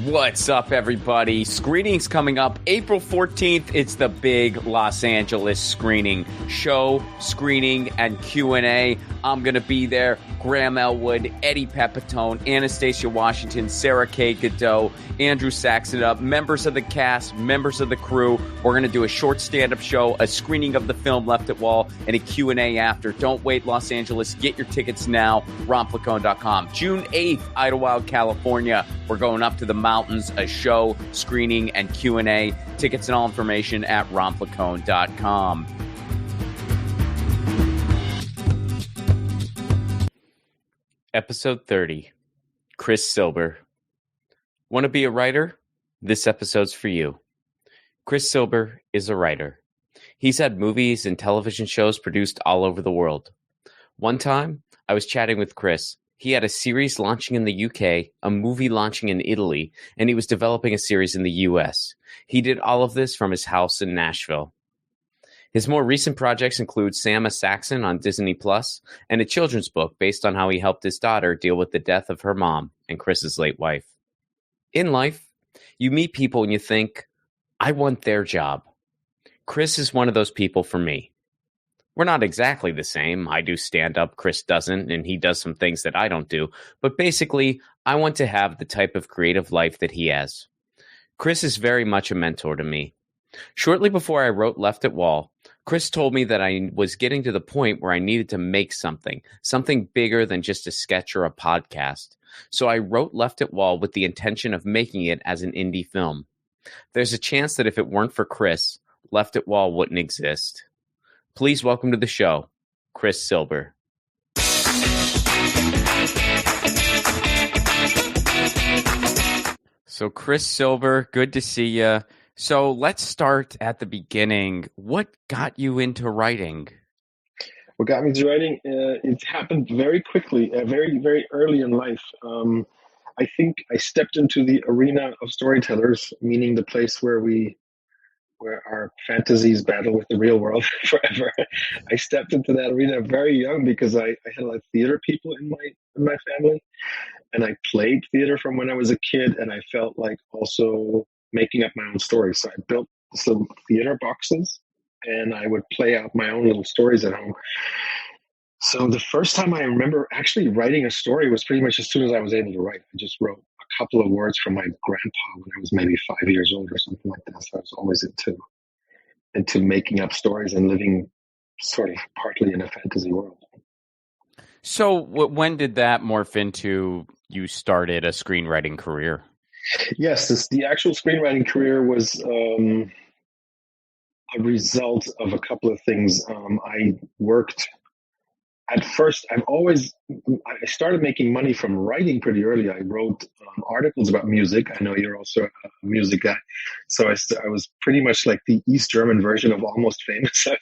What's up, everybody? Screenings coming up April 14th. It's the big Los Angeles screening show, screening, and Q&A. I'm going to be there. Graham Elwood, Eddie Pepitone, Anastasia Washington, Sarah K. Godot, Andrew Saxon up, members of the cast, members of the crew. We're going to do a short stand-up show, a screening of the film Left at Wall, and a Q&A after. Don't wait, Los Angeles. Get your tickets now, ronplacone.com. June 8th, Idlewild, California. We're going up to the mountains, a show, screening, and Q&A. Tickets and all information at ronplacone.com. Episode 30. Chris Silber. Want to be a writer? This episode's for you. Chris Silber is a writer. He's had movies and television shows produced all over the world. One time, I was chatting with Chris. He had a series launching in the UK, a movie launching in Italy, and he was developing a series in the US. He did all of this from his house in Nashville. His more recent projects include Sam a Saxon on Disney Plus and a children's book based on how he helped his daughter deal with the death of her mom and Chris's late wife. In life, you meet people and you think, I want their job. Chris is one of those people for me. We're not exactly the same. I do stand-up, Chris doesn't, and he does some things that I don't do. But basically, I want to have the type of creative life that he has. Chris is very much a mentor to me. Shortly before I wrote Left at Wall, Chris told me that I was getting to the point where I needed to make something bigger than just a sketch or a podcast. So I wrote Left at Wall with the intention of making it as an indie film. There's a chance that if it weren't for Chris, Left at Wall wouldn't exist. Please welcome to the show, Chris Silber. So Chris Silber, good to see you. So let's start at the beginning. What got you into writing? What got me into writing? It happened very quickly, very, very early in life. I think I stepped into the arena of storytellers, meaning the place where our fantasies battle with the real world forever. I stepped into that arena very young because I had a lot of theater people in my family, and I played theater from when I was a kid, and I felt like also making up my own stories. So I built some theater boxes and I would play out my own little stories at home. So the first time I remember actually writing a story was pretty much as soon as I was able to write. I just wrote a couple of words from my grandpa when I was maybe 5 years old or something like that. So I was always into making up stories and living sort of partly in a fantasy world. So when did that morph into you started a screenwriting career? Yes, the actual screenwriting career was a result of a couple of things. I worked at first. I started making money from writing pretty early. I wrote articles about music. I know you're also a music guy, so I was pretty much like the East German version of Almost Famous. I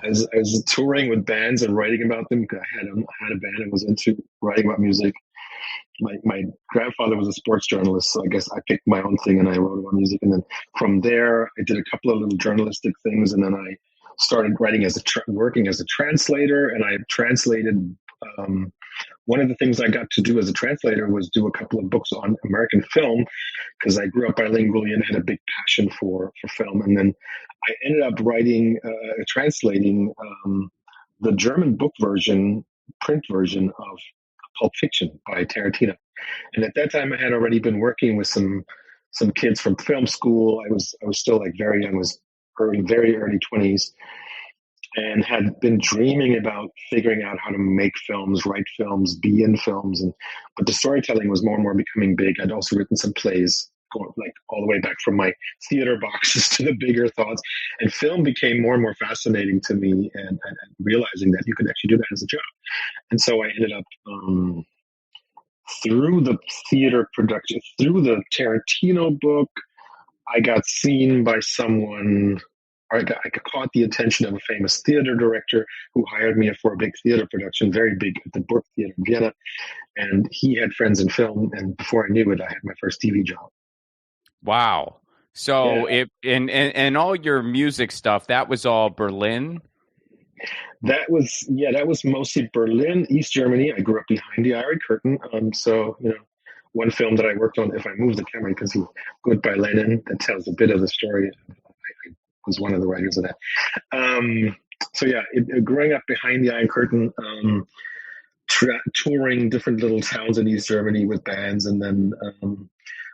was touring with bands and writing about them. I had a band and was into writing about music. My grandfather was a sports journalist, so I guess I picked my own thing and I wrote about music. And then from there, I did a couple of little journalistic things, and then I started writing working as a translator, and I translated. One of the things I got to do as a translator was do a couple of books on American film, because I grew up bilingually and had a big passion for film. And then I ended up translating the German book version, print version of Pulp Fiction by Tarantino. And at that time I had already been working with some kids from film school. I was still like very young, very early 20s, and had been dreaming about figuring out how to make films, write films, be in films. But the storytelling was more and more becoming big. I'd also written some plays, going like all the way back from my theater boxes to the bigger thoughts. And film became more and more fascinating to me, and realizing that you could actually do that as a job. And so I ended up, through the theater production, through the Tarantino book, I got seen by someone, or I caught the attention of a famous theater director who hired me for a big theater production, very big, at the Burg Theater in Vienna. And he had friends in film, and before I knew it, I had my first TV job. Wow. So yeah. And all your music stuff, that was all Berlin? That was mostly Berlin, East Germany. I grew up behind the Iron Curtain. So, one film that I worked on, if I move the camera, you can see Goodbye Lenin, that tells a bit of the story. I was one of the writers of that. So yeah, growing up behind the Iron Curtain, touring different little towns in East Germany with bands, and then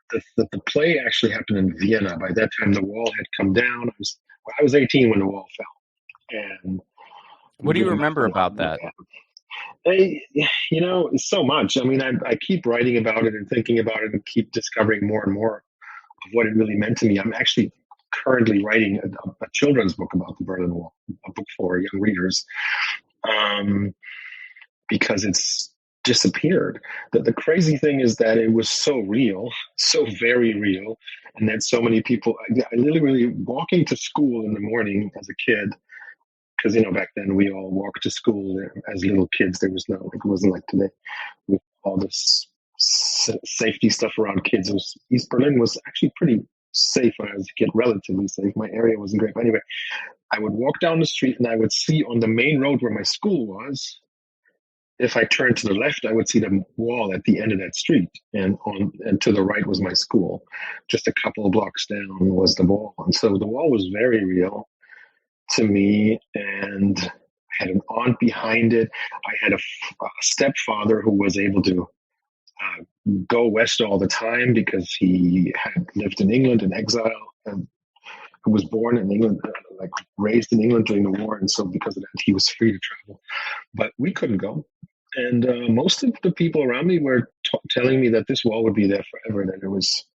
the play actually happened in Vienna. By that time, the wall had come down. I was 18 when the wall fell. And what do you remember about that? So much. I mean, I keep writing about it and thinking about it and keep discovering more and more of what it really meant to me. I'm actually currently writing a children's book about the Berlin Wall, a book for young readers, because it's disappeared. The crazy thing is that it was so real, so very real, and that so many people, I literally walking to school in the morning as a kid, because back then we all walked to school as little kids. It wasn't like today with all this safety stuff around kids. East Berlin was actually pretty safe when I was a kid, relatively safe. My area wasn't great, but anyway, I would walk down the street and I would see on the main road where my school was, if I turned to the left, I would see the wall at the end of that street, and to the right was my school. Just a couple of blocks down was the wall, and so the wall was very real to me. And I had an aunt behind it. I had a stepfather who was able to go west all the time because he had lived in England in exile, and who was born in England, like raised in England during the war, and so because of that, he was free to travel. But we couldn't go. And most of the people around me were telling me that this wall would be there forever, that it was,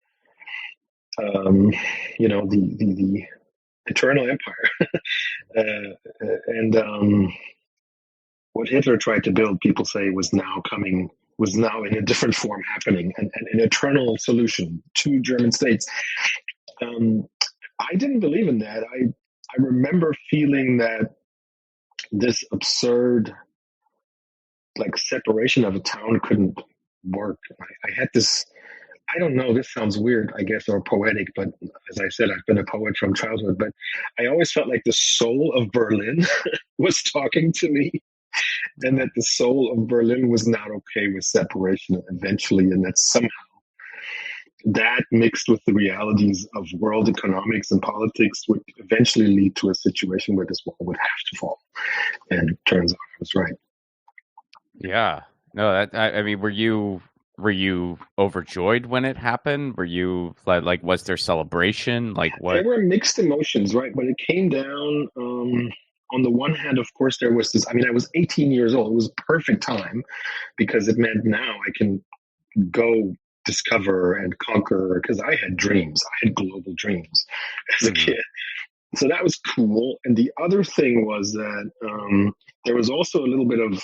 the eternal empire. And what Hitler tried to build, people say, was now in a different form happening, and an eternal solution, 2 German states. I didn't believe in that. I remember feeling that this absurd, like, separation of a town couldn't work. I had this, I don't know, this sounds weird, I guess, or poetic, but as I said, I've been a poet from childhood, but I always felt like the soul of Berlin was talking to me, and that the soul of Berlin was not okay with separation eventually, and that somehow that mixed with the realities of world economics and politics would eventually lead to a situation where this wall would have to fall. And it turns out I was right. Yeah. No, I mean, were you overjoyed when it happened? Were you like was there celebration? Like what? There were mixed emotions, right? When it came down, on the one hand, of course, there was this. I mean, I was 18 years old. It was a perfect time because it meant now I can go discover and conquer, because I had dreams. I had global dreams as a kid. So that was cool. And the other thing was that there was also a little bit of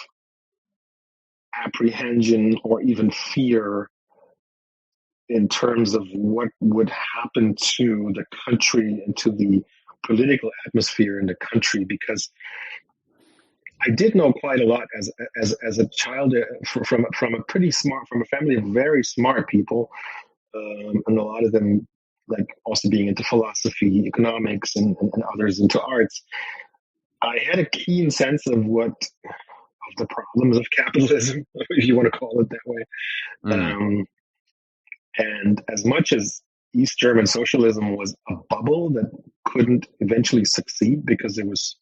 apprehension or even fear in terms of what would happen to the country and to the political atmosphere in the country, because I did know quite a lot as a child from a family of very smart people, and a lot of them like also being into philosophy, economics, and others into arts. I had a keen sense of the problems of capitalism, if you want to call it that way. And as much as East German socialism was a bubble that couldn't eventually succeed because it was,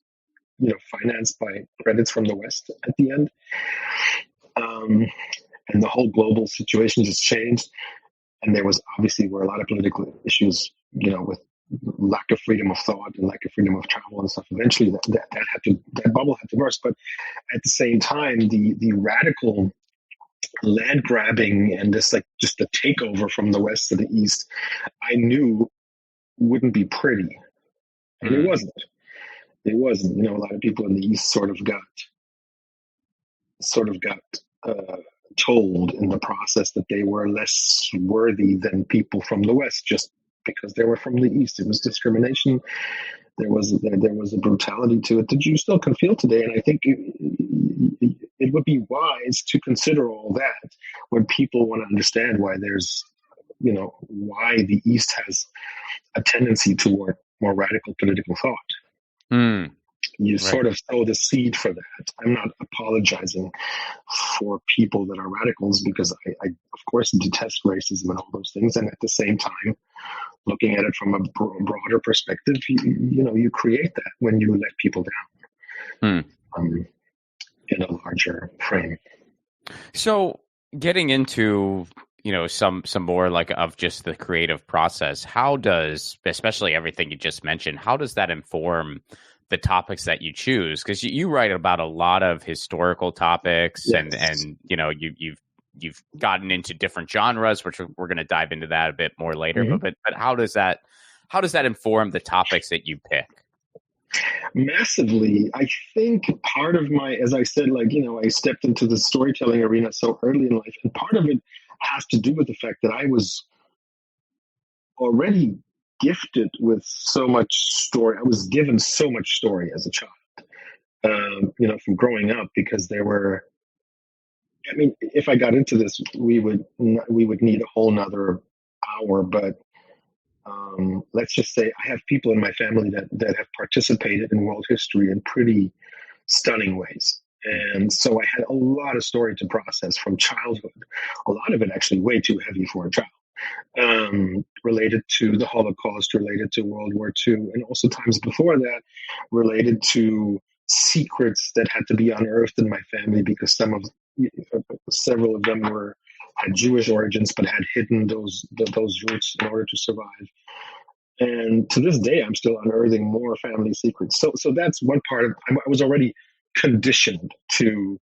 financed by credits from the West at the end, and the whole global situation just changed. And there were a lot of political issues, with lack of freedom of thought and lack of freedom of travel and stuff. Eventually, that bubble had to burst. But at the same time, the radical land grabbing and this, like, just the takeover from the West to the East, I knew wouldn't be pretty, and it wasn't. It wasn't. A lot of people in the East sort of got told in the process that they were less worthy than people from the West just because they were from the East. It was discrimination. There was a brutality to it that you still can feel today. And I think it would be wise to consider all that when people want to understand why why the East has a tendency toward more radical political thought. you Right. sort of sow the seed for that. I'm not apologizing for people that are radicals because I of course, detest racism and all those things. And at the same time, looking at it from a broader perspective, you create that when you let people down in a larger frame. So getting into some more like of just the creative process, how does, especially everything you just mentioned, how does that inform the topics that you choose? Because you write about a lot of historical topics, Yes. and you've gotten into different genres, which we're going to dive into that a bit more later. Mm-hmm. But how does that inform the topics that you pick? Massively. I think part of as I said, I stepped into the storytelling arena so early in life, and part of it has to do with the fact that I was already gifted with so much story. I was given so much story as a child, from growing up, because there were, if I got into this, we would need a whole nother hour, but let's just say I have people in my family that have participated in world history in pretty stunning ways. And so I had a lot of story to process from childhood, a lot of it actually way too heavy for a child, related to the Holocaust, related to World War II, and also times before that, related to secrets that had to be unearthed in my family because several of them had Jewish origins but had hidden those roots in order to survive. And to this day, I'm still unearthing more family secrets. So that's one part of. I was already conditioned to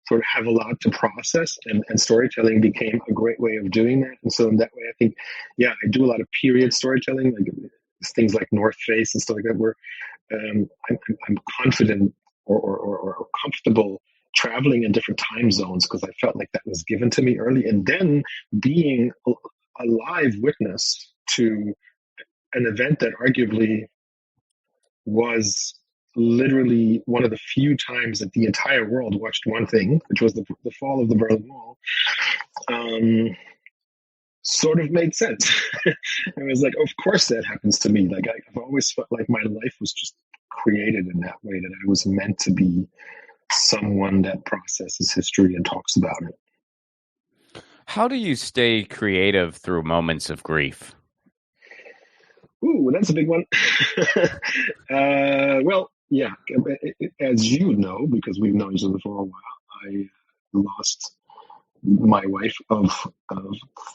sort of have a lot to process, and storytelling became a great way of doing that. And so in that way, I think, I do a lot of period storytelling, like things like North Face and stuff like that, where I'm confident or comfortable traveling in different time zones because I felt like that was given to me early. And then being a live witness to an event that arguably was literally one of the few times that the entire world watched one thing, which was the fall of the Berlin Wall, sort of made sense. I was like, of course that happens to me. Like I've always felt like my life was just created in that way, that I was meant to be someone that processes history and talks about it. How do you stay creative through moments of grief? Ooh, that's a big one. Well, yeah, as you know, because we've known each other for a while, I lost my wife of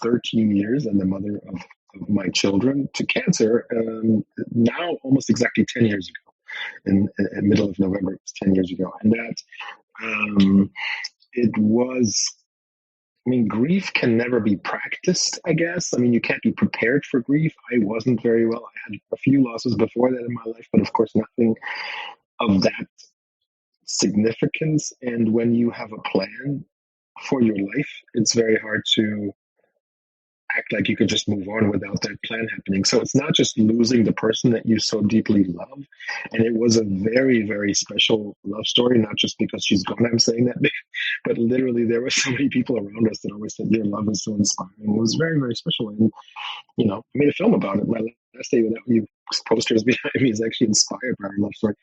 13 years and the mother of my children to cancer now almost exactly 10 years ago. In the middle of November, it was 10 years ago. And that it was, grief can never be practiced, I guess. You can't be prepared for grief. I wasn't very well. I had a few losses before that in my life, but of course, nothing of that significance. And when you have a plan for your life, it's very hard to act like you could just move on without that plan happening. So it's not just losing the person that you so deeply love. And it was a very, very special love story, not just because she's gone, I'm saying that, but literally there were so many people around us that always said, your love is so inspiring. It was very, very special. And, I made a film about it. My Last Day Without You posters behind me is actually inspired by her love story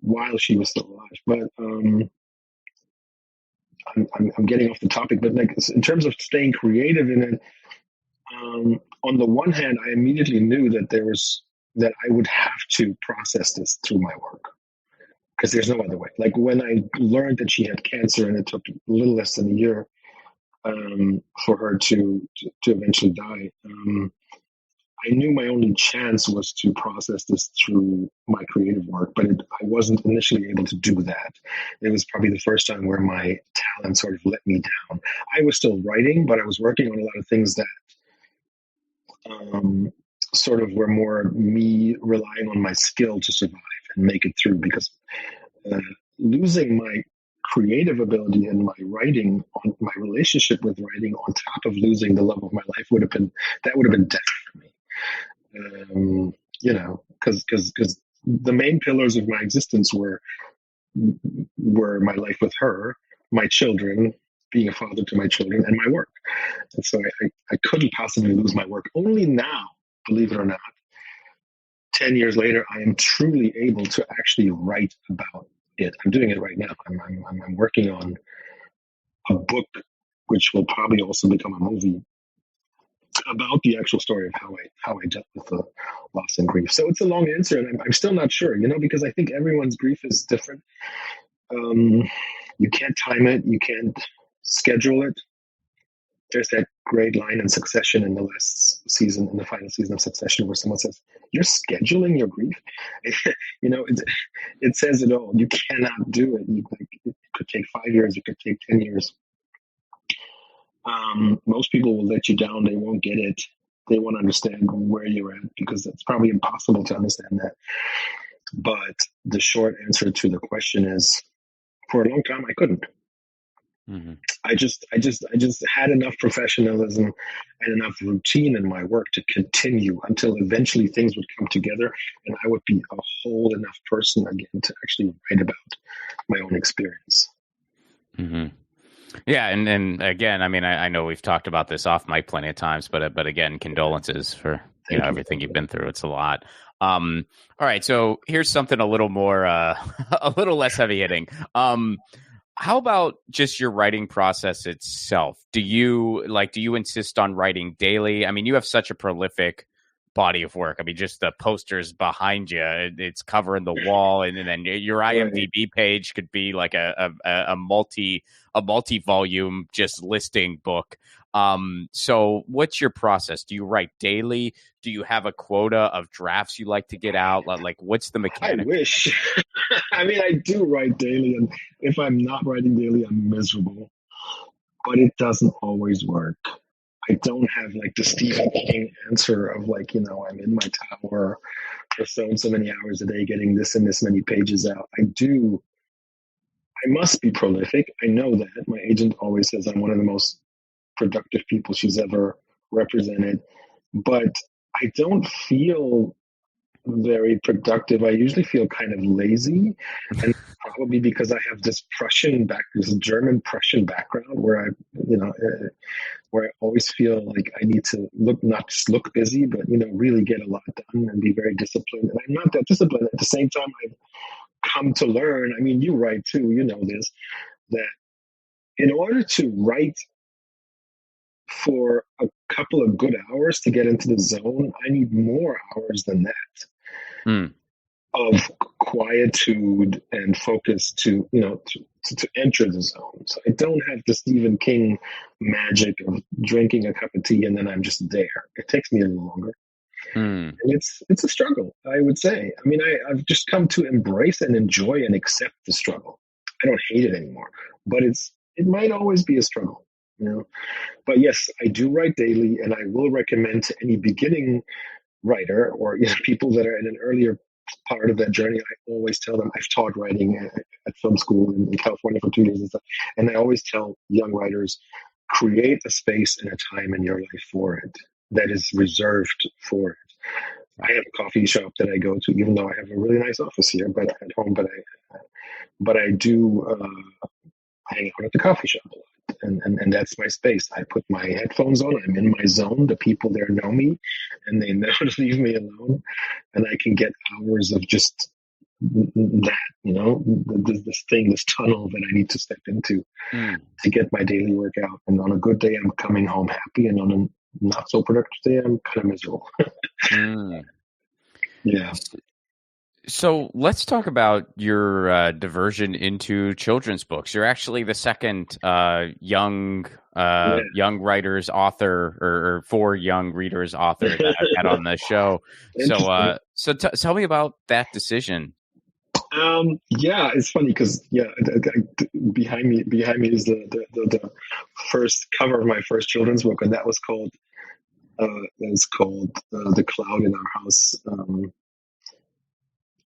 while she was still alive. But, I'm getting off the topic, but like in terms of staying creative in it, on the one hand, I immediately knew that I would have to process this through my work because there's no other way. Like when I learned that she had cancer and it took a little less than a year for her to eventually die, I knew my only chance was to process this through my creative work, but I wasn't initially able to do that. It was probably the first time where my talent sort of let me down. I was still writing, but I was working on a lot of things that sort of were more me relying on my skill to survive and make it through, because losing my creative ability and my writing, on my relationship with writing, on top of losing the love of my life would have been death for me. Because the main pillars of my existence were my life with her, my children, being a father to my children, and my work. And so I couldn't possibly lose my work. Only now, believe it or not, 10 years later, I am truly able to actually write about it. I'm doing it right now. I'm working on a book, which will probably also become a movie about the actual story of how I dealt with the loss and grief. So it's a long answer, and I'm still not sure, because I think everyone's grief is different. You can't time it, you can't schedule it. There's that great line in Succession in the last season, in the final season of Succession, where someone says, "You're scheduling your grief." It says it all. You cannot do it. It could take 5 years. It could take 10 years. Most people will let you down. They won't get it. They won't understand where you're at, because it's probably impossible to understand that. But the short answer to the question is, for a long time, I couldn't. Mm-hmm. I just had enough professionalism and enough routine in my work to continue until eventually things would come together and I would be a whole enough person again to actually write about my own experience. Mm-hmm. Yeah, and again, I mean, I know we've talked about this off mic plenty of times, but again, condolences for everything you've been through. It's a lot. All right, so here's something a little more, a little less heavy hitting. How about just your writing process itself? Do you insist on writing daily? I mean, you have such a prolific body of work. I mean, just the posters behind you, it's covering the wall, and then your IMDb page could be like a multi-volume just listing book. So what's your process? Do you write daily? Do you have a quota of drafts you like to get out? Like what's the mechanic? I wish. I mean, I do write daily, and if I'm not writing daily, I'm miserable. But it doesn't always work. I don't have like the Stephen King answer of like, I'm in my tower for so and so many hours a day getting this and this many pages out. I must be prolific. I know that. My agent always says I'm one of the most productive people she's ever represented, but I don't feel very productive. I usually feel kind of lazy, and probably because I have this German Prussian background where where I always feel like I need to not just look busy, but really get a lot done and be very disciplined. And I'm not that disciplined. At the same time, I've come to learn. I mean, you write too. You know this, that in order to write for a couple of good hours to get into the zone, I need more hours than that of quietude and focus to enter the zone. So I don't have the Stephen King magic of drinking a cup of tea and then I'm just there. It takes me a little longer. And it's a struggle, I would say. I mean, I've just come to embrace and enjoy and accept the struggle. I don't hate it anymore, but it might always be a struggle. But yes, I do write daily, and I will recommend to any beginning writer or people that are in an earlier part of that journey. I always tell them, I've taught writing at film school in California for 2 years and stuff, and I always tell young writers, create a space and a time in your life for it that is reserved for it. I have a coffee shop that I go to, even though I have a really nice office here, but at home. But I do hang out at the coffee shop a lot. And that's my space. I put my headphones on. I'm in my zone. The people there know me, and they know to leave me alone. And I can get hours of just that, this tunnel that I need to step into to get my daily work out. And on a good day, I'm coming home happy, and on a not so productive day, I'm kind of miserable. Yeah. So let's talk about your diversion into children's books. You're actually the second young writers author or for young readers author that I've had on the show. So tell me about that decision. Yeah, it's funny because behind me is the first cover of my first children's book, and that was called The Cloud in Our House.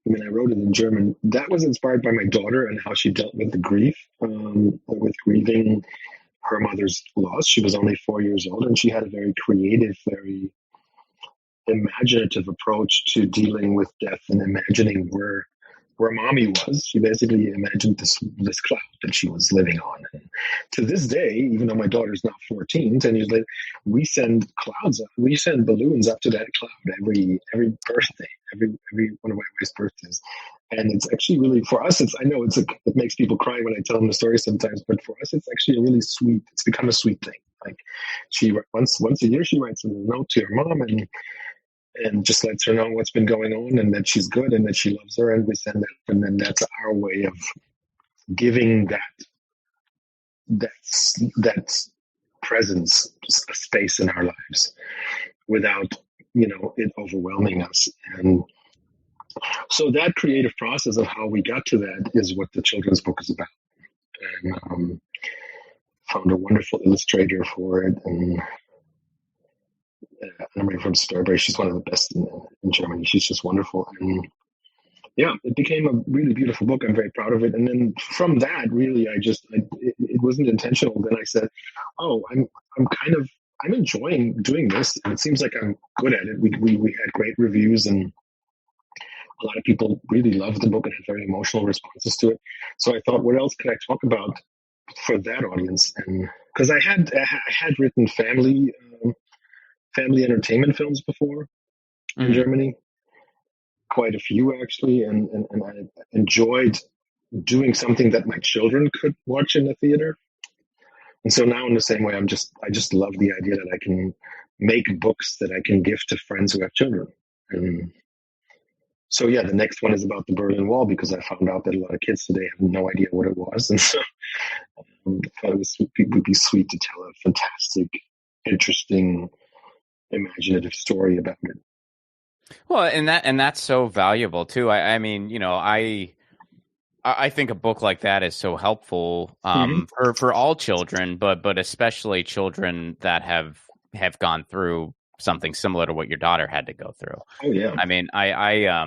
I wrote it in German. That was inspired by my daughter and how she dealt with the grief, with grieving her mother's loss. She was only 4 years old, and she had a very creative, very imaginative approach to dealing with death and imagining where where mommy was. She basically imagined this cloud that she was living on. And to this day, even though my daughter's now 14, 10 years later, we send we send balloons up to that cloud every birthday, every one of my wife's birthdays. And it's actually really, for us, I know it makes people cry when I tell them the story sometimes, but for us, it's actually a really sweet, it's become a sweet thing. Like once a year, she writes a note to her mom and just lets her know what's been going on and that she's good and that she loves her, and we send that. And then that's our way of giving that presence a space in our lives without, it overwhelming us. And so that creative process of how we got to that is what the children's book is about. And found a wonderful illustrator for it, and Anna-Marie from Silber. She's one of the best in Germany. She's just wonderful. And yeah, it became a really beautiful book. I'm very proud of it. And then from that, really, it wasn't intentional. Then I said, oh, I'm enjoying doing this. And it seems like I'm good at it. We had great reviews, and a lot of people really loved the book and had very emotional responses to it. So I thought, what else could I talk about for that audience? And because I had written family entertainment films before in Germany, quite a few actually, and I enjoyed doing something that my children could watch in the theater. And so now, in the same way, I just love the idea that I can make books that I can give to friends who have children. And so yeah, the next one is about the Berlin Wall, because I found out that a lot of kids today have no idea what it was, and so I thought it would be sweet to tell a fantastic, interesting, imaginative story about it. Well, and that's so valuable too. I mean, I think a book like that is so helpful for all children, but especially children that have gone through something similar to what your daughter had to go through. Oh yeah. I mean, I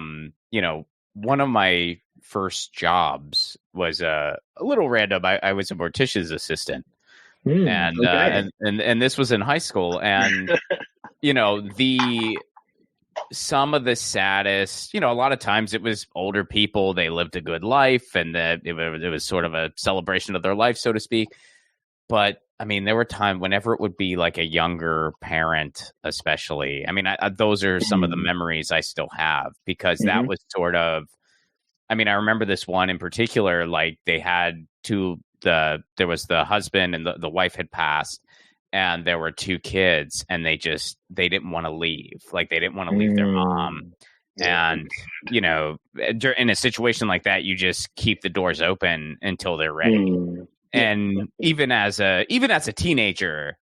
one of my first jobs was a little random. I was a mortician's assistant, and this was in high school, and some of the saddest, a lot of times it was older people. They lived a good life, and it was sort of a celebration of their life, so to speak. But I mean, there were times whenever it would be like a younger parent, especially. I mean, those are some of the memories I still have, because that was sort of, I mean, I remember this one in particular, like they had there was the husband and the wife had passed, and there were two kids, and they didn't want to leave. Like, they didn't want to leave their mom. And, in a situation like that, you just keep the doors open until they're ready. And even as a teenager,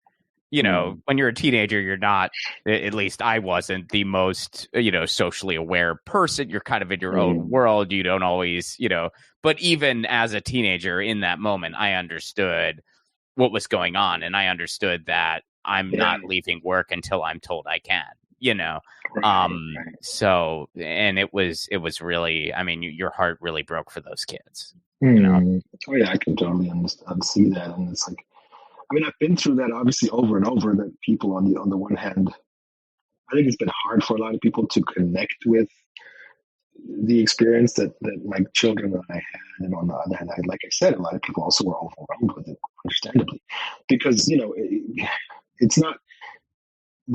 when you're a teenager, you're not, at least I wasn't, the most, socially aware person. You're kind of in your own world. You don't always, but even as a teenager in that moment, I understood what was going on. And I understood that I'm not leaving work until I'm told I can, So, and it was really, I mean, your heart really broke for those kids. Oh yeah, I can totally understand, see that. And it's like, I mean, I've been through that obviously over and over, that people on the one hand, I think it's been hard for a lot of people to connect with the experience that my children and I had. And on the other hand, like I said, a lot of people also were overwhelmed with it, understandably, because, it's not,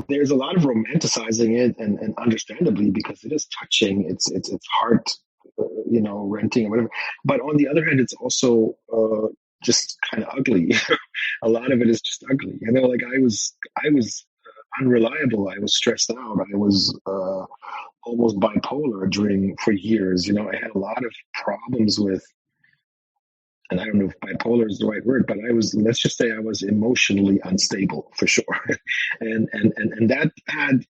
there's a lot of romanticizing it, and understandably, because it is touching, it's heart, renting or whatever. But on the other hand, it's also just kind of ugly. A lot of it is just ugly. Like I was unreliable. I was stressed out. I was almost bipolar for years. I had a lot of problems with, and I don't know if bipolar is the right word, but let's just say I was emotionally unstable for sure. and that had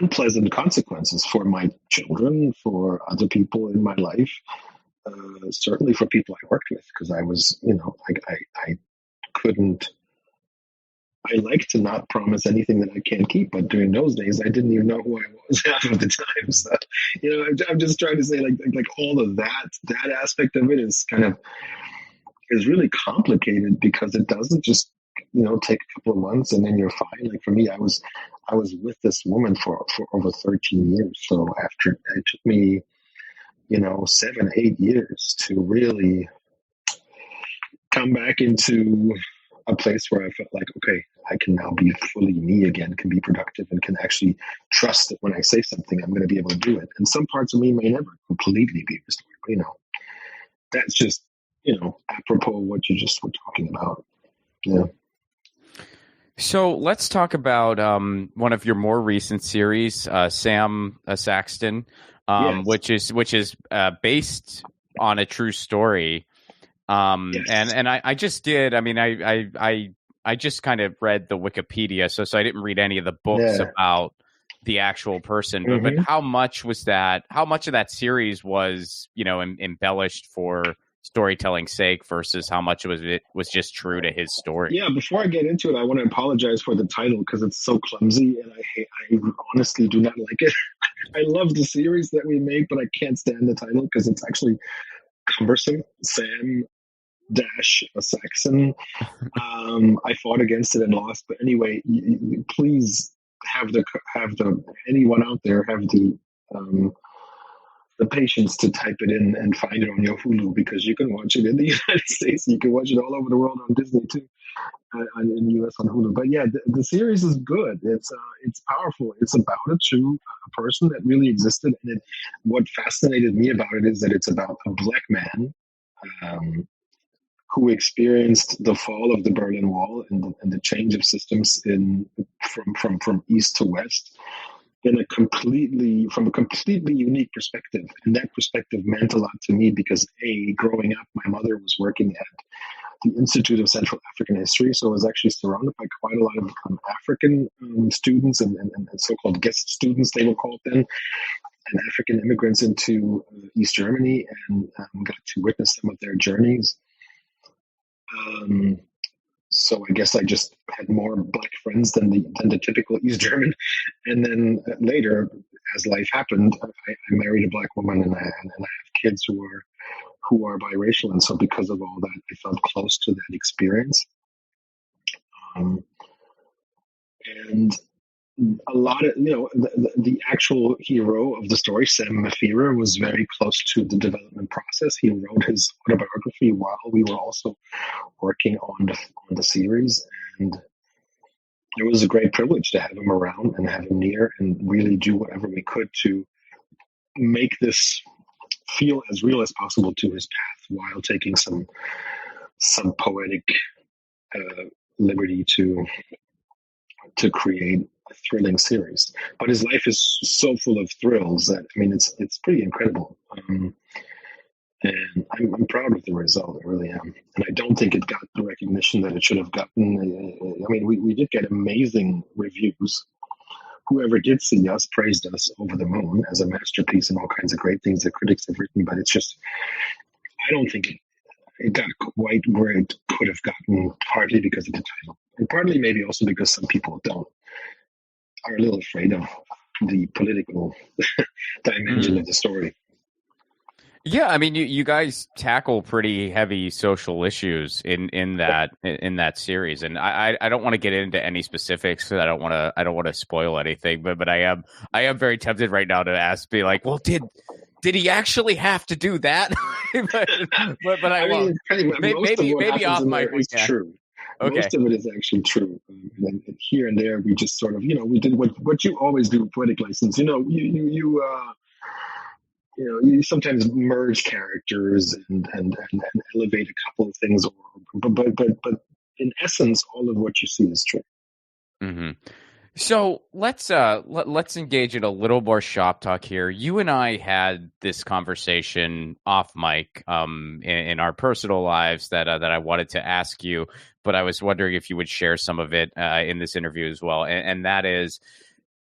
unpleasant consequences for my children, for other people in my life, certainly for people I worked with, because I was, I couldn't. I like to not promise anything that I can't keep, but during those days, I didn't even know who I was half of the time. So, I'm just trying to say, like all of that aspect of it is really complicated, because it doesn't just, take a couple of months and then you're fine. Like for me, I was with this woman for over 13 years. So it took me 7, 8 years to really come back into a place where I felt like, okay, I can now be fully me again, can be productive, and can actually trust that when I say something, I'm going to be able to do it. And some parts of me may never completely be restored. But, that's just, apropos of what you just were talking about. Yeah. So let's talk about one of your more recent series, Saxon, Yes. which is based on a true story. Yes. And I just did. I mean, I just kind of read the Wikipedia, so I didn't read any of the books about the actual person. But how much was that? How much of that series was embellished for storytelling's sake versus how much it was just true to his story? Yeah, before I get into it, I want to apologize for the title because it's so clumsy, and I honestly do not like it. I love the series that we make, but I can't stand the title because it's actually cumbersome. Sam dash a Saxon. I fought against it and lost, but anyway, please have the anyone out there have the patience to type it in and find it on your Hulu, because you can watch it in the United States. You can watch it all over the world on Disney too, in the US on Hulu. But yeah, the series is good. It's powerful. It's about a person that really existed. And what fascinated me about it is that it's about a black man who experienced the fall of the Berlin Wall and the change of systems from east to west from a completely unique perspective. And that perspective meant a lot to me because, growing up, my mother was working at the Institute of Central African History, so I was actually surrounded by quite a lot of African students and so-called guest students, they were called then, and African immigrants into East Germany, and got to witness some of their journeys. So I guess I just had more black friends than the typical East German. And then later, as life happened, I married a black woman, and I have kids who are biracial. And so because of all that, I felt close to that experience. And a lot of, the actual hero of the story, Sam Mafira, was very close to the development process. He wrote his autobiography while we were also working on the series, and it was a great privilege to have him around and have him near and really do whatever we could to make this feel as real as possible to his path, while taking some poetic liberty to create a thrilling series. But his life is so full of thrills that, it's pretty incredible. And I'm proud of the result. I really am. And I don't think it got the recognition that it should have gotten. We did get amazing reviews. Whoever did see us praised us over the moon as a masterpiece and all kinds of great things that critics have written. But it's just, I don't think it got quite where it could have gotten, partly because of the title. And partly maybe also because some people are a little afraid of the political dimension of the story. Yeah, you guys tackle pretty heavy social issues in that series, and I don't want to get into any specifics because I don't want to spoil anything, but I am very tempted right now to be like, well, did he actually have to do that? but I won't. Maybe off mic is true. Okay. Most of it is actually true. And here and there, we just sort of, we did what you always do with poetic license. You sometimes merge characters and elevate a couple of things, but in essence, all of what you see is true. Mm-hmm. So let's engage in a little more shop talk here. You and I had this conversation off mic in our personal lives that I wanted to ask you, but I was wondering if you would share some of it in this interview as well, and that is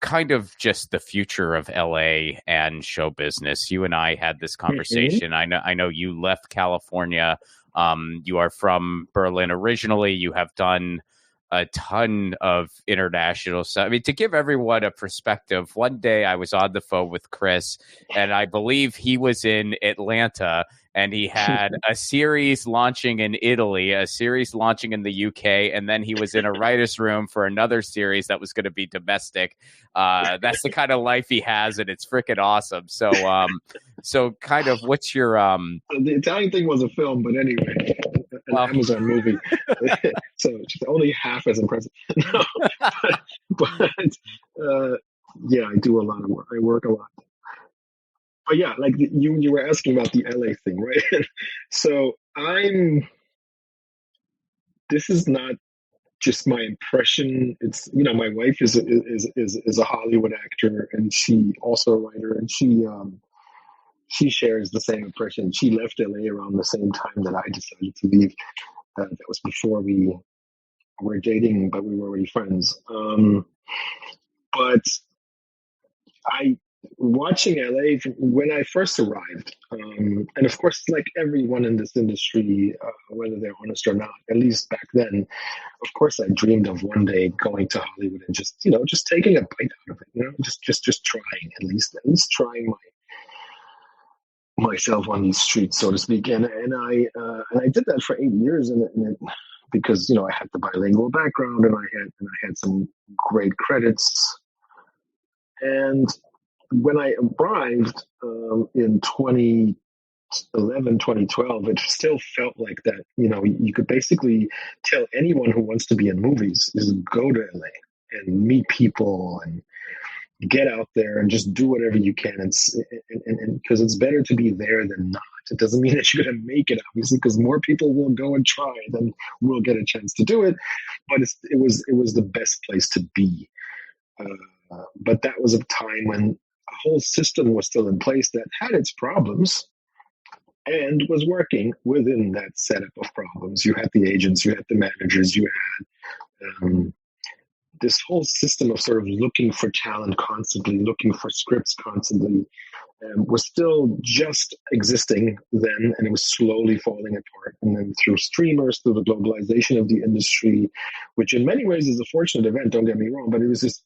kind of just the future of LA and show business. You and I had this conversation. Mm-hmm. I know you left California. You are from Berlin originally. You have done a ton of international stuff. To give everyone a perspective, one day I was on the phone with Chris, and I believe he was in Atlanta, and he had a series launching in Italy, a series launching in the UK, and then he was in a writer's room for another series that was going to be domestic. That's the kind of life he has, and it's freaking awesome. So kind of what's your The Italian thing was a film, but anyway, an Amazon movie, so it's only half as impressive. No, but yeah, I do a lot of work. I work a lot. But yeah, like you were asking about the LA thing, right? So this is not just my impression. It's, my wife is a Hollywood actor, and she also a writer, and she shares the same impression. She left LA around the same time that I decided to leave. That was before we were dating, but we were already friends. But I watching LA when I first arrived, and of course, like everyone in this industry, whether they're honest or not, at least back then, of course, I dreamed of one day going to Hollywood and just taking a bite out of it, just trying at least trying myself on these streets, so to speak. And I did that for 8 years, because I had the bilingual background, and I had some great credits. And when I arrived in 2011, 2012, it still felt like that. You could basically tell anyone who wants to be in movies is go to LA and meet people and get out there and just do whatever you can. And because it's better to be there than not. It doesn't mean that you're going to make it, obviously, because more people will go and try than will get a chance to do it. But it was the best place to be. But that was a time when a whole system was still in place that had its problems and was working within that setup of problems. You had the agents, you had the managers, you had this whole system of sort of looking for talent constantly, looking for scripts constantly, was still just existing then, and it was slowly falling apart. And then through streamers, through the globalization of the industry, which in many ways is a fortunate event, don't get me wrong, but it was just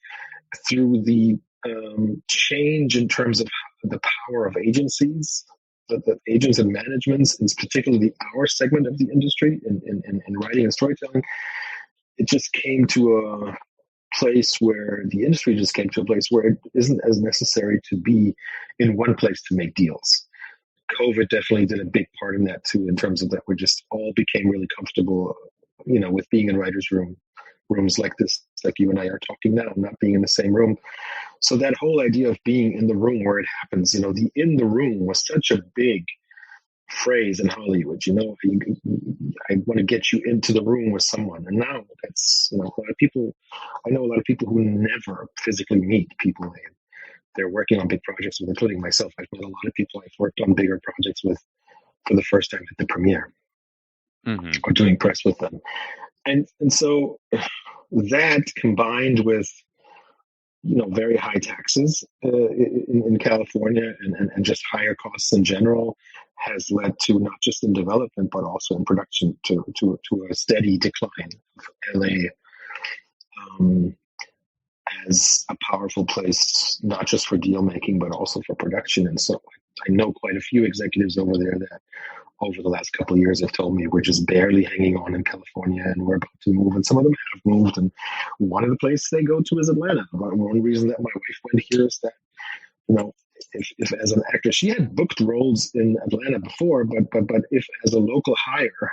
through the change in terms of the power of agencies, the agents and managements, and particularly our segment of the industry in writing and storytelling, it just came to a place where the industry just came to a place where it isn't as necessary to be in one place to make deals. COVID definitely did a big part in that too, in terms of that we just all became really comfortable, with being in writers' rooms like this, like you and I are talking now, not being in the same room. So that whole idea of being in the room where it happens, the in the room was such a big phrase in Hollywood. I want to get you into the room with someone, and now that's a lot of people. I know a lot of people who never physically meet people they're working on big projects with, including myself. I've met a lot of people I've worked on bigger projects with for the first time at the premiere, or doing press with them, and so that combined with very high taxes in California, and just higher costs in general, has led to, not just in development but also in production, to a steady decline of LA as a powerful place, not just for deal making but also for production. And so I know quite a few executives over there that over the last couple of years have told me we're just barely hanging on in California, and we're about to move. And some of them have moved, and one of the places they go to is Atlanta. But one reason that my wife went here is that, if as an actor, she had booked roles in Atlanta before, but if as a local hire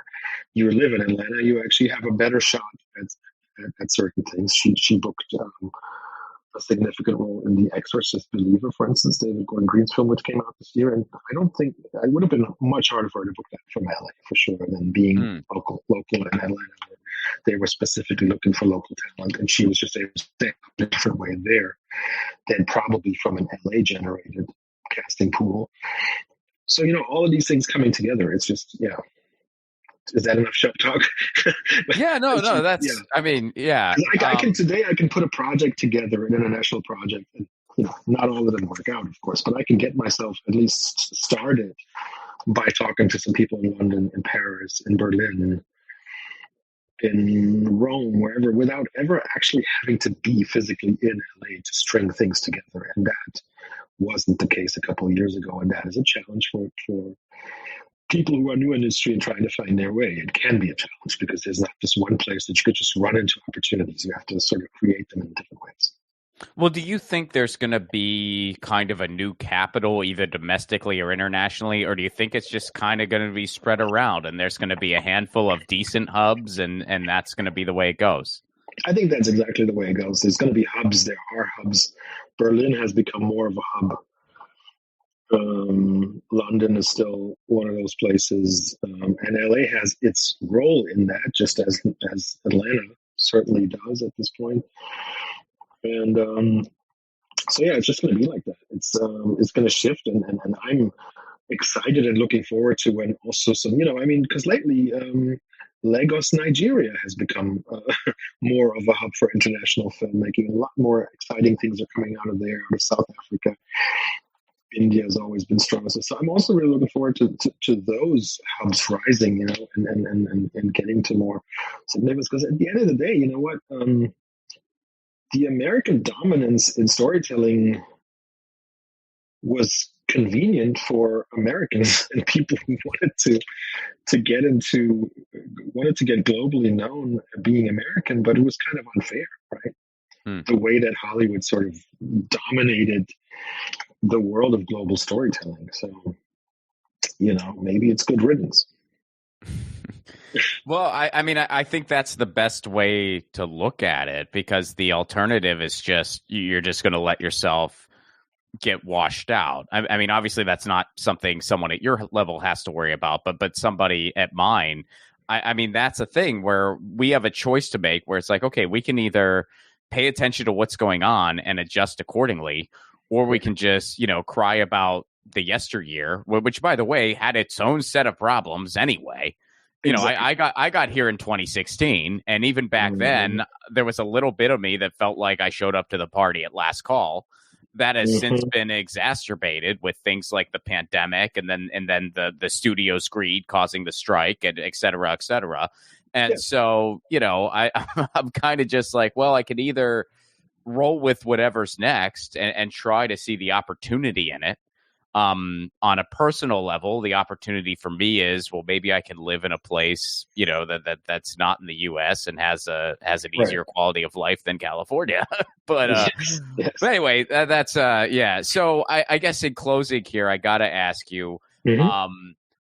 you live in Atlanta, you actually have a better shot at certain things. She booked a significant role in The Exorcist Believer, for instance, David Gordon Green's film, which came out this year. And I don't think it would have been much harder for her to book that from LA, for sure, than being local in Atlanta. They were specifically looking for local talent, and she was just able to stay in a different way there than probably from an LA generated casting pool. So, all of these things coming together, it's just, yeah. Is that enough shop talk? Yeah, no, that's, yeah. I mean, yeah. I can put a project together, an international project, and not all of them work out, of course, but I can get myself at least started by talking to some people in London, in Paris, in Berlin, in Rome, wherever, without ever actually having to be physically in LA to string things together. And that wasn't the case a couple of years ago, and that is a challenge for people who are new in industry and trying to find their way, it can be a challenge because there's not this one place that you could just run into opportunities. You have to sort of create them in different ways. Well, do you think there's going to be kind of a new capital, either domestically or internationally, or do you think it's just kind of going to be spread around and there's going to be a handful of decent hubs and that's going to be the way it goes? I think that's exactly the way it goes. There's going to be hubs. There are hubs. Berlin has become more of a hub. London is still one of those places, and LA has its role in that, just as Atlanta certainly does at this point. And so yeah, it's just going to be like that. It's going to shift, and I'm excited and looking forward to when also some, because lately Lagos, Nigeria has become more of a hub for international filmmaking. A lot more exciting things are coming out of there, out of South Africa. India has always been strong. So I'm also really looking forward to those hubs rising, and getting to more significance. Because at the end of the day, you know what? The American dominance in storytelling was convenient for Americans and people who wanted to get globally known being American, but it was kind of unfair, right? The way that Hollywood sort of dominated the world of global storytelling. So, maybe it's good riddance. Well, I think that's the best way to look at it, because the alternative is just you're just going to let yourself get washed out. I mean, obviously that's not something someone at your level has to worry about, but somebody at mine, I mean, that's a thing where we have a choice to make, where it's like, okay, we can either pay attention to what's going on and adjust accordingly, or we can just, cry about the yesteryear, which, by the way, had its own set of problems anyway. Exactly. I got here in 2016, and even back then, there was a little bit of me that felt like I showed up to the party at last call. That has since been exacerbated with things like the pandemic, and then the studio's greed causing the strike, and et cetera, et cetera. And so, I'm kind of just like, well, I could either roll with whatever's next and try to see the opportunity in it. On a personal level, the opportunity for me is, well, maybe I can live in a place, that's not in the U.S. and has an easier quality of life than California. But anyway, that's yeah. So I guess in closing here, I got to ask you,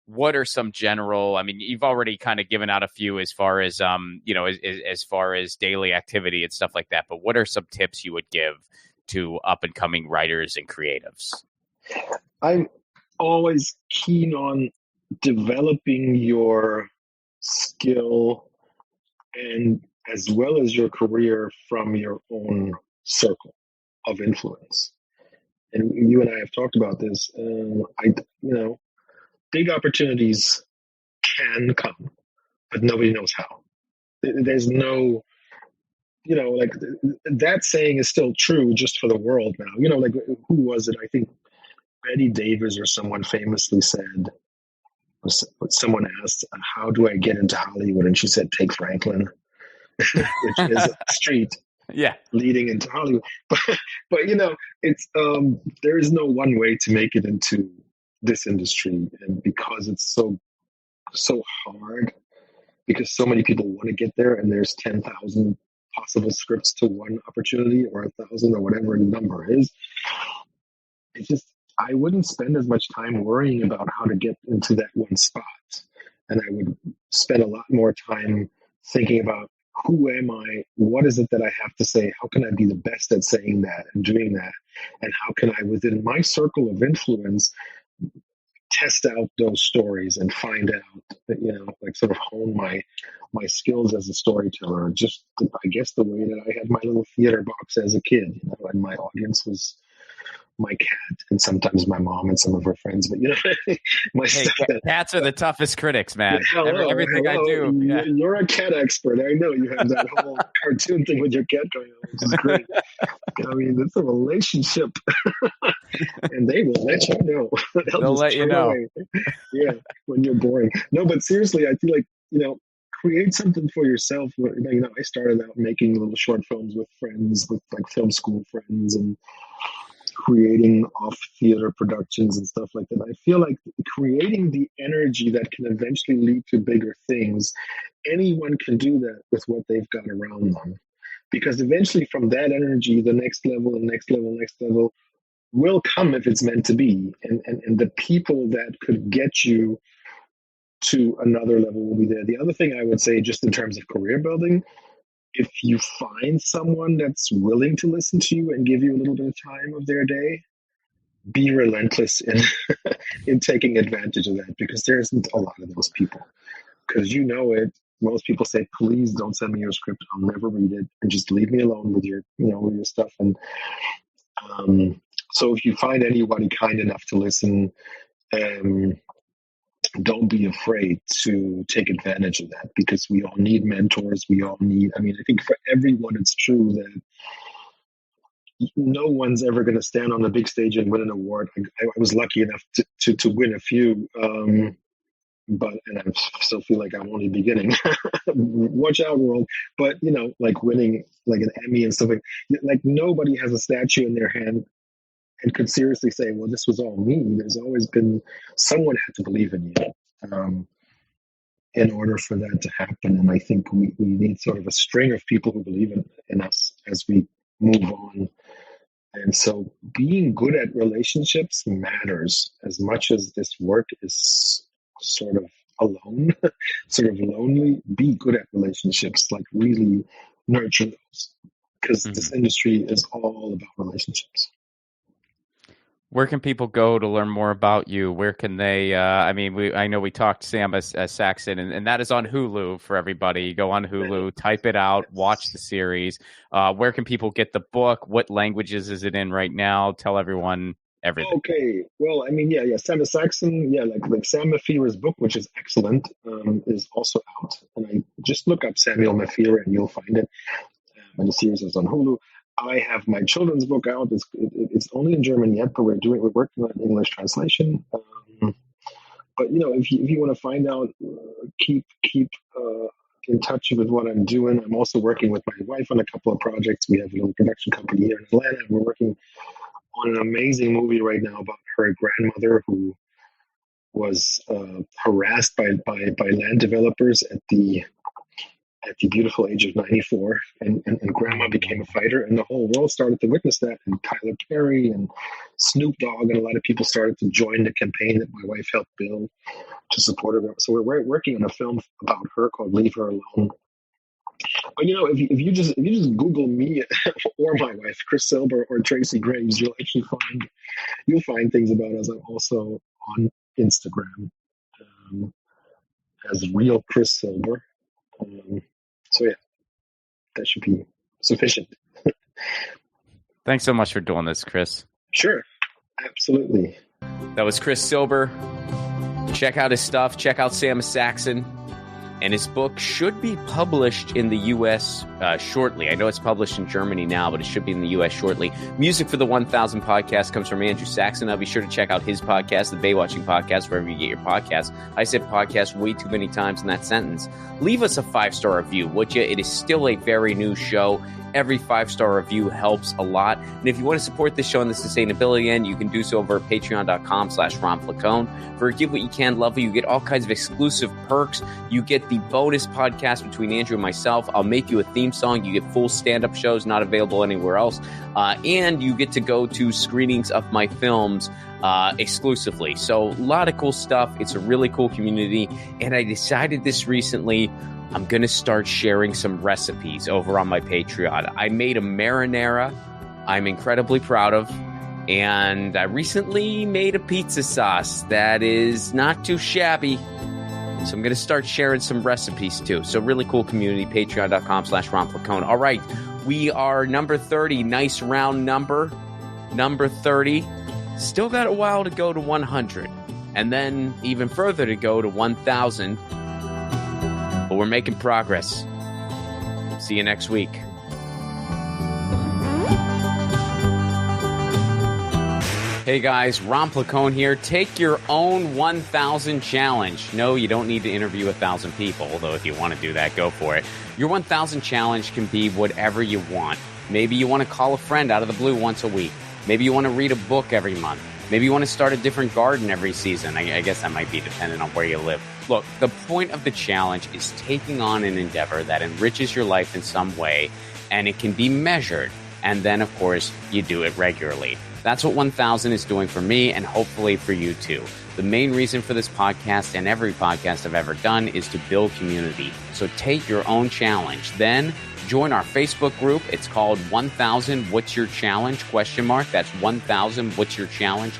what are some general? I mean, you've already kind of given out a few as far as as far as daily activity and stuff like that. But what are some tips you would give to up and coming writers and creatives? I'm always keen on developing your skill and as well as your career from your own circle of influence. And you and I have talked about this. Big opportunities can come, but nobody knows how. There's no, like that saying is still true just for the world now. Like who was it? I think Betty Davis or someone famously said, someone asked, how do I get into Hollywood? And she said, take Franklin, which is a street leading into Hollywood. But it's there is no one way to make it into this industry, and because it's so hard, because so many people want to get there, and there's 10,000 possible scripts to one opportunity, or 1,000, or whatever the number is. It's just, I wouldn't spend as much time worrying about how to get into that one spot. And I would spend a lot more time thinking about, who am I? What is it that I have to say? How can I be the best at saying that and doing that? And how can I, within my circle of influence, test out those stories and find out, like sort of hone my skills as a storyteller. Just, I guess, the way that I had my little theater box as a kid, and my audience was my cat and sometimes my mom and some of her friends, but cats are the toughest critics, man. Everything I do. You're a cat expert. I know you have that whole cartoon thing with your cat going on, which is great. I mean, it's a relationship, and they will let you know. They'll let you know. Yeah, when you're boring. No, but seriously, I feel like create something for yourself. I started out making little short films with friends, with like film school friends, and creating off theater productions and stuff like that. I feel like creating the energy that can eventually lead to bigger things, anyone can do that with what they've got around them. Because eventually from that energy, the next level, the next level, next level will come if it's meant to be. And the people that could get you to another level will be there. The other thing I would say, just in terms of career building, if you find someone that's willing to listen to you and give you a little bit of time of their day, be relentless in in taking advantage of that, because there isn't a lot of those people. Because you know it, most people say, please don't send me your script. I'll never read it, and just leave me alone with your, with your stuff. And so if you find anybody kind enough to listen, don't be afraid to take advantage of that, because we all need mentors. We all need, I think for everyone, it's true that no one's ever going to stand on the big stage and win an award. I was lucky enough to win a few, and I still feel like I'm only beginning. Watch out, world. But, like winning like an Emmy and stuff like nobody has a statue in their hand and could seriously say, well, this was all me. There's always been someone had to believe in you in order for that to happen. And I think we need sort of a string of people who believe in us as we move on. And so being good at relationships matters as much as this work is sort of alone, sort of lonely. Be good at relationships, like really nurture those, because this industry is all about relationships. Where can people go to learn more about you? Where can they? I know we talked Sam as Saxon, and that is on Hulu for everybody. Go on Hulu, type it out, watch the series. Where can people get the book? What languages is it in right now? Tell everyone everything. Okay, well, Sam Saxon, like Sam Mafira's book, which is excellent, is also out. And I just look up Samuel Mafira and you'll find it. And the series is on Hulu. I have my children's book out. It's only in German yet, but we're working on an English translation. But if you want to find out, keep in touch with what I'm doing. I'm also working with my wife on a couple of projects. We have a little production company here in Atlanta. We're working on an amazing movie right now about her grandmother who was harassed by land developers at the beautiful age of 94, and grandma became a fighter, and the whole world started to witness that, and Tyler Perry and Snoop Dogg and a lot of people started to join the campaign that my wife helped build to support her. So we're working on a film about her called Leave Her Alone. But if you just Google me or my wife, Chris Silber or Tracy Graves, you'll find things about us. I'm also on Instagram as Real Chris Silber. That should be sufficient. Thanks so much for doing this, Chris. Sure, absolutely. That was Chris Silber. Check out his stuff. Check out Sam Saxon. And his book should be published in the U.S. Shortly. I know it's published in Germany now, but it should be in the U.S. shortly. Music for the 1000 podcast comes from Andrew Saxon. I'll be sure to check out his podcast, the Baywatching Podcast, wherever you get your podcasts. I said podcast way too many times in that sentence. Leave us a 5-star review, would you? It is still a very new show. Every 5-star review helps a lot. And if you want to support this show on the sustainability end, you can do so over at patreon.com/ronflacone. For Give What You Can, Love You, get all kinds of exclusive perks. You get the bonus podcast between Andrew and myself. I'll make you a theme song. You get full stand-up shows not available anywhere else. And you get to go to screenings of my films exclusively. So a lot of cool stuff. It's a really cool community. And I decided this recently, I'm going to start sharing some recipes over on my Patreon. I made a marinara I'm incredibly proud of. And I recently made a pizza sauce that is not too shabby. So I'm going to start sharing some recipes too. So really cool community, patreon.com/ronflacone. All right, we are number 30. Nice round number. Number 30. Still got a while to go to 100. And then even further to go to 1,000. But we're making progress. See you next week. Hey guys, Ron Flacone here. Take your own 1,000 challenge. No, you don't need to interview 1,000 people, although if you want to do that, go for it. Your 1,000 challenge can be whatever you want. Maybe you want to call a friend out of the blue once a week. Maybe you want to read a book every month. Maybe you want to start a different garden every season. I guess that might be dependent on where you live. Look, the point of the challenge is taking on an endeavor that enriches your life in some way, and it can be measured. And then, of course, you do it regularly. That's what 1000 is doing for me, and hopefully for you too. The main reason for this podcast and every podcast I've ever done is to build community. So take your own challenge. Then join our Facebook group. It's called 1000 What's Your Challenge? ? That's 1000 What's Your Challenge ?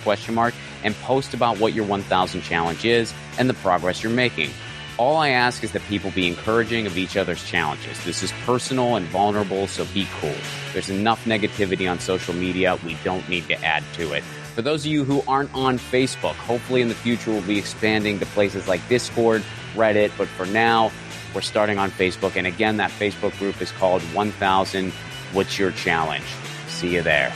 And post about what your 1000 challenge is and the progress you're making. All I ask is that people be encouraging of each other's challenges. This is personal and vulnerable, so be cool. There's enough negativity on social media. We don't need to add to it. For those of you who aren't on Facebook, hopefully in the future we'll be expanding to places like Discord, Reddit, but for now, we're starting on Facebook. And again, that Facebook group is called 1000 What's Your Challenge? See you there.